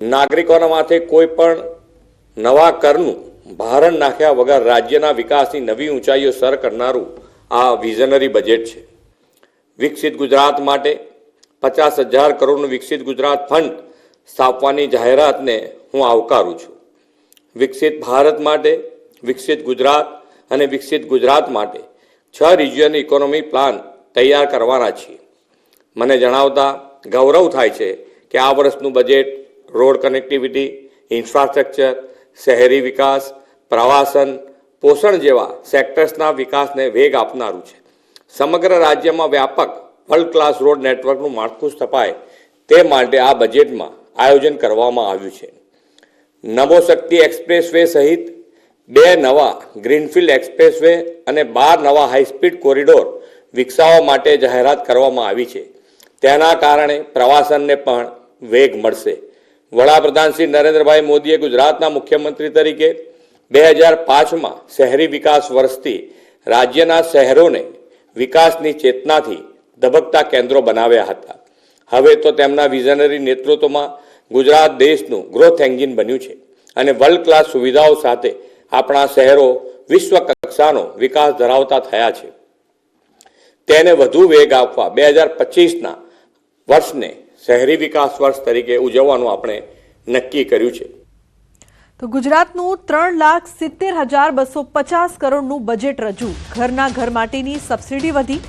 નાગરિકોના માથે કોઈ પણ નવા કરનું ભારણ નાખ્યા વગર રાજ્યના વિકાસની નવી ઊંચાઈઓ સર કરનારું આ વિઝનરી બજેટ છે। વિકસિત ગુજરાત માટે 50,000 કરોડનું વિકસિત ગુજરાત ફંડ સ્થાપવાની જાહેરાતને હું આવકારું છું। વિકસિત ભારત માટે, વિકસિત ગુજરાત અને વિકસિત ગુજરાત માટે 6 રિજિયન ઇકોનોમી પ્લાન તૈયાર કરવાના છીએ। મને જણાવતા ગૌરવ થાય છે કે આ વર્ષનું બજેટ રોડ કનેક્ટિવિટી, ઇન્ફ્રાસ્ટ્રક્ચર, શહેરી વિકાસ, પ્રવાસન, પોષણ જેવા સેક્ટર્સના વિકાસને વેગ આપનારું છે। સમગ્ર રાજ્યમાં વ્યાપક વર્લ્ડ ક્લાસ રોડ નેટવર્કનું માળખું સ્થપાય તે માટે આ બજેટમાં આયોજન કરવામાં આવ્યું છે। નમો શક્તિ એક્સપ્રેસવે સહિત 2 નવા ગ્રીનફિલ્ડ એક્સપ્રેસવે અને 12 નવા હાઈસ્પીડ કોરિડોર વિકસાવવા માટે જાહેરાત કરવામાં આવી છે। તેના કારણે પ્રવાસનને પણ વેગ મળશે। વડાપ્રધાન શ્રી નરેન્દ્રભાઈ મોદીએ ગુજરાતના મુખ્યમંત્રી તરીકે 2005માં શહેરી વિકાસ વર્ષથી રાજ્યના શહેરોને વિકાસની ચેતનાથી ધબકતા કેન્દ્રો બનાવ્યા હતા। હવે તો તેમના વિઝનરી નેતૃત્વમાં ગુજરાત દેશનું ગ્રોથ એન્જિન બન્યું છે અને વર્લ્ડ ક્લાસ સુવિધાઓ સાથે આપણા શહેરો વિશ્વ કક્ષાનો વિકાસ ધરાવતા થયા છે। તેને વધુ વેગ આપવા 2025ના વર્ષને શહેરી વિકાસ વર્ષ તરીકે ઉજવવાનું આપણે નક્કી કર્યું છે। તો ગુજરાતનું 3,70,250 કરોડનું બજેટ રજૂ। ઘરના ઘર માટેની સબસિડી વધી,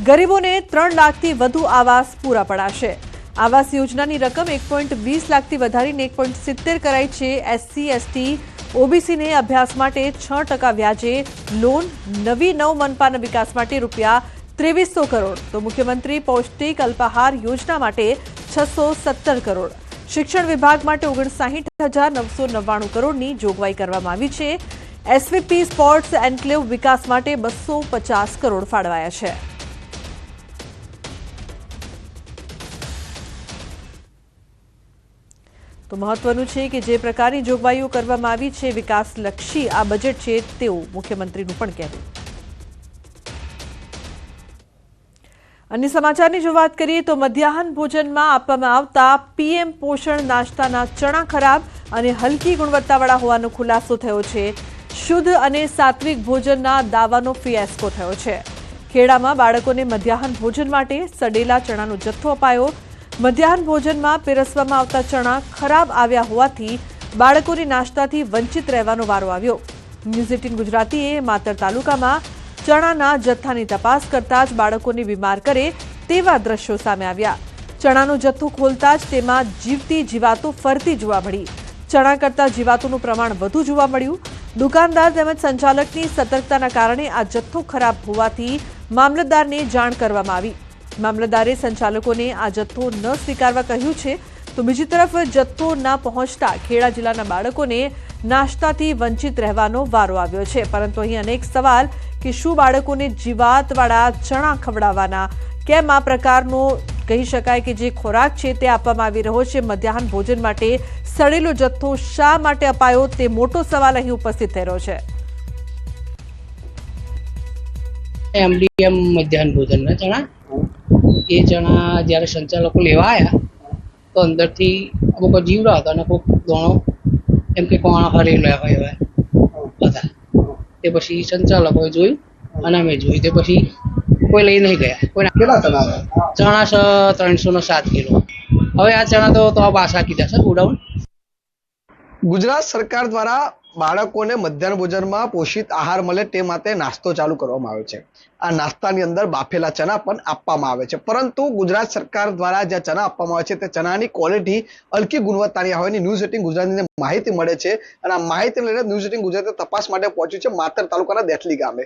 ગરીબોને 3 લાખથી વધુ આવાસ પૂરા પડાશે। આવાસ યોજનાની રકમ 1.20 લાખથી વધારીને 1.70 કરાઈ છે। SC, ST, OBCને અભ્યાસ માટે 6% વ્યાજે લોન। નવી મનપાના વિકાસ માટે ₹2300 કરોડ। તો મુખ્યમંત્રી પૌષ્ટિક અલ્પાહાર યોજના માટે 617 કરોડ। શિક્ષણ વિભાગ માટે 59,999 કરોડની જોગવાઈ કરવામાં આવી છે। SVP સ્પોર્ટ્સ એન્કલેવ વિકાસ માટે 250 કરોડ ફાળવાયા છે। તો મહત્વનું છે કે જે પ્રકારની જોગવાઈઓ કરવામાં આવી છે વિકાસલક્ષી આ બજેટ છે તેવું મુખ્યમંત્રીનું પણ કહેવું। अन्य समाचार जो बात करिए तो मध्याह्न भोजन में आपवामां आवता पीएम पोषण नास्ताना चना खराब और हल्की गुणवत्तावाळा होवानो खुलासो थयो छे। शुद्ध और सात्विक भोजनना दावानो फियास्को थयो छे। खेड़ामां बाळकोने मध्याह्न भोजन माटे सडेला चणानो जथ्थो अपायो। मध्याह्न भोजन में पीरसवामां आवता चना खराब आव्या होवाथी बाळकोने नास्ताथी वंचित रहेवानो वारो आव्यो। न्यूज़ 18 गुजरातीए मातर तालुकामां चणाना जत्थानी तपास करता ज बाळकोने बीमार करे तेवा दृश्यो सामे आव्या। चणानो जत्थो खोलता ज तेमां जीवती जीवातो फरती जोवा मळी। चणा करता जीवातोनुं प्रमाण वधु जोवा मळ्युं। दुकानदार तेमज संचालकनी सतर्कताना कारणे आ जत्थो खराब होवाथी मामलतदारने जाण करवामां आवी। मामलतदारे संचालकोने आ जत्थो न स्वीकारवा कह्युं छे। तो बीजी तरफ जत्थो न पहोंचता खेड़ा जिल्लाना बाळकोने नास्ताथी वंचित रहेवानो वारो आव्यो छे। परंतु અહીં अनेक सवाल कि शुं बाळकोने जीवातवाळा चणा खवડાવવાના, કેમ આ પ્રકારનો કહી શકાય કે જે ખોરાક છે તે આપવામાં આવી રહ્યો છે। મધ્યાહન ભોજન માટે સડેલો જથ્થો શા માટે અપાયો તે મોટો સવાલ અહીં ઉપસ્થિત થઈ રહ્યો છે। एमडीएम मध्याह्न भोजन ना चना ये चना जયારે संचालको लेवा आया तो अंदर थी अमुक जीवड़ा था ने कोक दोणो एम के कोण हरेला होय बता ते पछी संचालकोए जोयुं અને અમે જોઈ તે પછી કોઈ લઈ નહીં ગયા। કોઈ કેટલા ચણા ચણા 307 કિલો। હવે આ ચણા તો आप आशा कीधा છે ગોડાઉન। ગુજરાત સરકાર દ્વારા બાળકોને મધ્યાહન ભોજનમાં પોષિત આહાર મળે તે માટે નાસ્તો ચાલુ કરવામાં આવ્યો છે। આ નાસ્તાની અંદર બાફેલા ચણા પણ આપવામાં આવે છે, પરંતુ ગુજરાત સરકાર દ્વારા જે ચણા આપવામાં આવે છે તે ચણાની ક્વોલિટી હલકી ગુણવત્તાની હોવાની ન્યૂઝ 18 ગુજરાતીને માહિતી મળે છે। અને આ માહિતી લઈને ન્યૂઝ 18 ગુજરાત તપાસ માટે પહોંચ્યું છે માતર તાલુકાના દેથલી ગામે।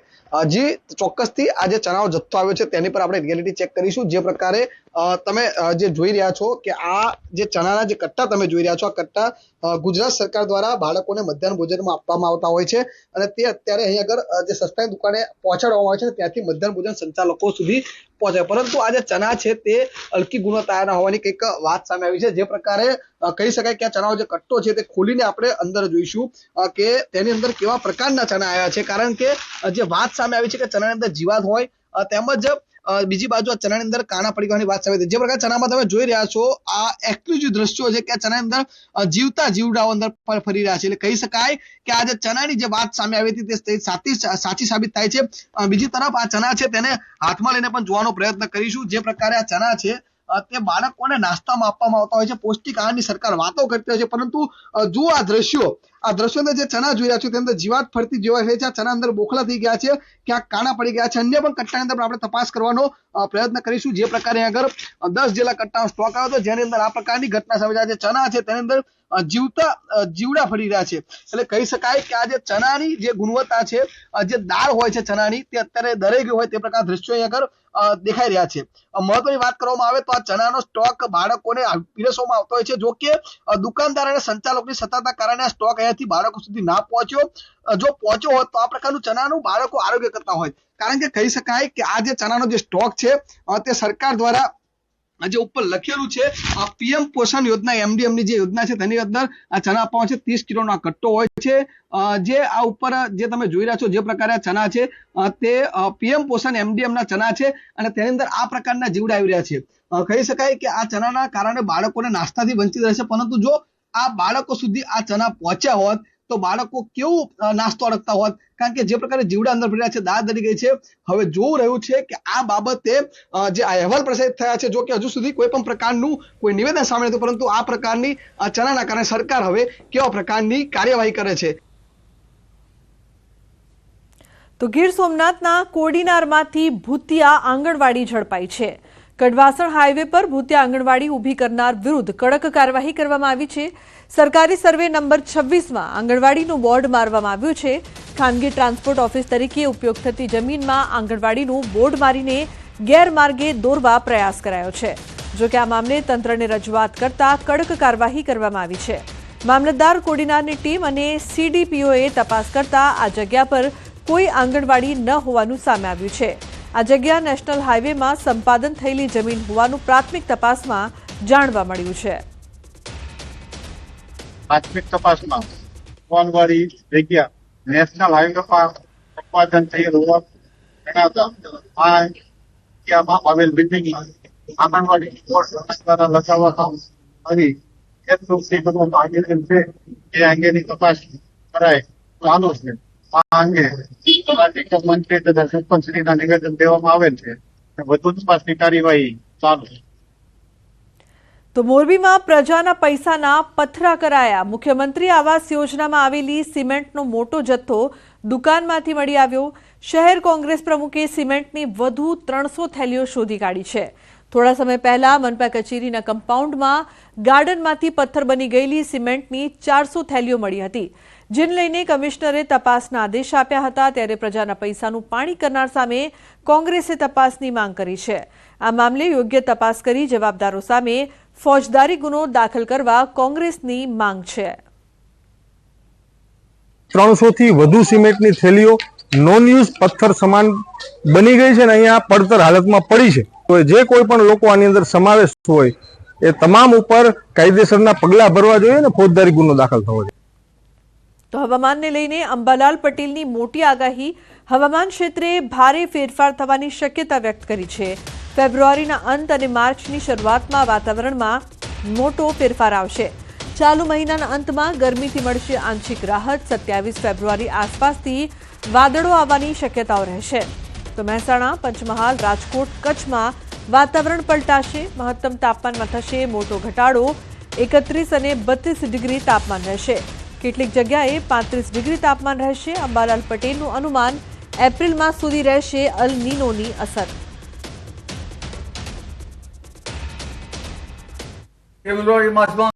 જે ચોક્કસથી આ જે ચણાનો જથ્થો આવ્યો છે તેની પર આપણે રિયાલિટી ચેક કરીશું। જે પ્રકારે તમે જે જોઈ રહ્યા છો કે આ જે ચણાના જે કટ્ટા તમે જોઈ રહ્યા છો, આ કટ્ટા ગુજરાત સરકાર દ્વારા બાળકોને મધ્યાહન ભોજનમાં આપવામાં આવતા હોય છે અને તે અત્યારે અહીં આગળ જે સસ્તાની દુકાને પહોંચાડવામાં આવે છે ત્યાંથી મધ્યાહન ભોજન સંચાલકો સુધી પહોંચે। પરંતુ આ જે ચણા છે તે હલકી ગુણવત્તાના હોવાની કંઈક વાત સામે આવી છે। જે પ્રકારે કહી શકાય કે આ ચણાનો જે કટ્ટો છે તે ખોલીને આપણે અંદર જોઈશું કે તેની અંદર કેવા પ્રકારના ચણા આવ્યા છે, કારણ કે જે વાત સામે આવી છે કે ચણાની અંદર જીવાત હોય તેમજ બીજી બાજુ આ ચણાની અંદર કાણા પડી ગવાની વાત સામે જે પ્રકારે ચણામાં તમે જોઈ રહ્યા છો આ એક્સક્લુઝિવ દ્રશ્યો છે કે આ ચણાની અંદર જીવતા જીવડાઓ અંદર ફરી રહ્યા છે એટલે કહી શકાય કે આ જે ચણાની જે વાત સામે આવી હતી તે સાચી સાબિત થાય છે બીજી તરફ આ ચણા છે તેને હાથમાં લઈને પણ જોવાનો પ્રયત્ન કરીશું જે પ્રકારે આ ચણા છે તે બાળકોને નાસ્તામાં આપવામાં આવતા હોય છે પૌષ્ટિક આહારની સરકાર વાતો કરતી હોય છે પરંતુ જો આ દ્રશ્યો અંદર જે ચણા જોઈ રહ્યા છો તેની અંદર જીવાત ફરતી જોવા રહી છે આ ચણા અંદર બોખલા થઈ ગયા છે ક્યાંક કાણા પડી ગયા છે અન્ય પણ કટ્ટાની અંદર આપણે તપાસ કરવાનો પ્રયત્ન કરીશું જે પ્રકારે આગળ 10 જેટલા કટ્ટાનો સ્ટોક આવ્યો હતો જેની અંદર આ પ્રકારની ઘટના સામે જે ચણા છે તેની અંદર જીવડા ફરી રહ્યા છે એટલે કહી શકાય કે આ જે ચણાની જે ગુણવત્તા છે જે દાળ હોય છે ચણાની તે અત્યારે દરાઈ ગઈ હોય તે પ્રકાર દ્રશ્યો અહીં આગળ દેખાઈ રહ્યા છે મહત્વની વાત કરવામાં આવે તો આ ચણાનો સ્ટોક બાળકોને પીરસવામાં આવતો હોય છે જો કે દુકાનદાર અને સંચાલકોની સત્તાના કારણે આ સ્ટોક અહીંયાથી બાળકો સુધી ના પહોંચ્યો જો પહોંચ્યો હોત તો આ પ્રકારનું ચણાનું બાળકો આરોગ્ય કરતા હોય કારણ કે કહી શકાય કે આ જે ચણાનો જે સ્ટોક છે તે સરકાર દ્વારા જે ઉપર લખેલું છે પીએમ પોષણ યોજના MDM ની જે યોજના છે તેની અંદર આ ચણા આપવામાં છે 30 કિલોનો આ કટ્ટો હોય છે જે આ ઉપર જે તમે જોઈ રહ્યા છો જે પ્રકારે આ ચણા છે તે પીએમ પોષણ MDM ના ચણા છે અને તેની અંદર આ પ્રકારના જીવડા આવી રહ્યા છે કહી શકાય કે આ ચણાના કારણે બાળકોને નાસ્તાથી વંચિત રહેશે પરંતુ જો આ બાળકો સુધી આ ચણા પહોંચ્યા હોત તો બાળકો કેવું નાસ્તો અડકતા હોત કારણ કે જે પ્રકારે જીવડા અંદર ફર્યા છે દાદ દરી ગઈ છે હવે જોવું રહ્યું છે કે આ બાબતે જે આ અહેવાલ પ્રસારિત થયા છે જો કે હજુ સુધી કોઈ પણ પ્રકારનું કોઈ નિવેદન સામે નથી પરંતુ આ પ્રકારની ચણાના કારણે સરકાર હવે કેવા પ્રકારની કાર્યવાહી કરે છે તો ગીર સોમનાથના કોડીનારમાંથી ભૂતિયા આંગણવાડી ઝડપાઈ છે કડવાસણ હાઈવે પર ભૂતિયા આંગણવાડી ઊભી કરનાર વિરુદ્ધ કડક કાર્યવાહી કરવામાં આવી છે સરકારી સર્વે નંબર 26માં આંગણવાડીનું બોર્ડ મારવામાં આવ્યું છે ખાનગી ટ્રાન્સપોર્ટ ઓફિસ તરીકે ઉપયોગ થતી જમીનમાં આંગણવાડીનું બોર્ડ મારીને ગેરમાર્ગે દોરવા પ્રયાસ કરાયો છે જો કે આ મામલે તંત્રને રજૂઆત કરતા કડક કાર્યવાહી કરવામાં આવી છે મામલતદાર કોડીનારની ટીમ અને CDPOએ તપાસ કરતા આ જગ્યા પર કોઈ આંગણવાડી ન હોવાનું સામે આવ્યું છે આ જગ્યા નેશનલ હાઈવેમાં સંપાદન થયેલી જમીન હોવાનું પ્રાથમિક તપાસમાં જાણવા મળ્યું છે પ્રાથમિક તપાસમાં આંગણવાડી જગ્યા નેશનલ હાઈવે પર સંપાદન થયેલ હોવા જણાતા આ જગ્યામાં આવેલ બિલ્ડિંગ આંગણવાડી દ્વારા લગાવવામાં આવી એટલું કરવામાં આવેલ છે એ અંગેની તપાસ કરાય ચાલુ છે આ અંગે મંત્રી તથા સરપંચશ્રીના નિવેદન દેવામાં આવેલ છે વધુ તપાસની કાર્યવાહી ચાલુ છે તો મોરબીમાં પ્રજાના પૈસાના પથરા કરાયા મુખ્યમંત્રી આવાસ યોજનામાં આવેલી સિમેન્ટનો મોટો જથ્થો દુકાનમાંથી મળી આવ્યો શહેર કોંગ્રેસ પ્રમુખે સિમેન્ટની વધુ 300 થેલીઓ શોધી કાઢી છે થોડા સમય પહેલા મનપા કચેરીના કમ્પાઉન્ડમાં ગાર્ડનમાંથી પથ્થર બની ગયેલી સિમેન્ટની 400 થેલીઓ મળી હતી જેને લઈને કમિશનરે તપાસના આદેશ આપ્યા હતા ત્યારે પ્રજાના પૈસાનું પાણી કરનાર સામે કોંગ્રેસે તપાસની માંગ કરી છે આ મામલે યોગ્ય તપાસ કરી જવાબદારો સામે ફોજદારી ગુનો દાખલ કરવા કોંગ્રેસની માંગ છે 300 થી વધુ સિમેન્ટની થેલીઓ નોન યુઝ પથ્થર સમાન બની ગઈ છે અને અહીંયા પડતર હાલતમાં પડી છે તો જે કોઈ પણ લોકો આની અંદર સમાવેશ હોય એ તમામ ઉપર કાયદેસરના પગલાં ભરવા જોઈએ અને ફોજદારી ગુનો દાખલ થવો જોઈએ તો હવામાનને લઈને અંબાલાલ પટેલની મોટી આગાહી હવામાન ક્ષેત્રે ભારે ફેરફાર થવાની શક્યતા વ્યક્ત કરી છે ફેબ્રુઆરીના અંત અને માર્ચની શરૂઆતમાં વાતાવરણમાં મોટો ફેરફાર આવશે ચાલુ મહિનાના અંતમાં ગરમીથી મળશે આંશિક રાહત 27 ફેબ્રુઆરી આસપાસથી વાદળો આવવાની શક્યતાઓ રહેશે તો મહેસાણા પંચમહાલ રાજકોટ કચ્છમાં વાતાવરણ પલટાશે મહત્તમ તાપમાનમાં થશે મોટો ઘટાડો 31 અને 32 ડિગ્રી તાપમાન રહેશે કેટલીક જગ્યાએ 35 ડિગ્રી તાપમાન રહેશે અંબાલાલ પટેલનું અનુમાન એપ્રિલ માસ સુધી રહેશે અલ નીનોની અસર ફેબ્રુઆરી માસમાં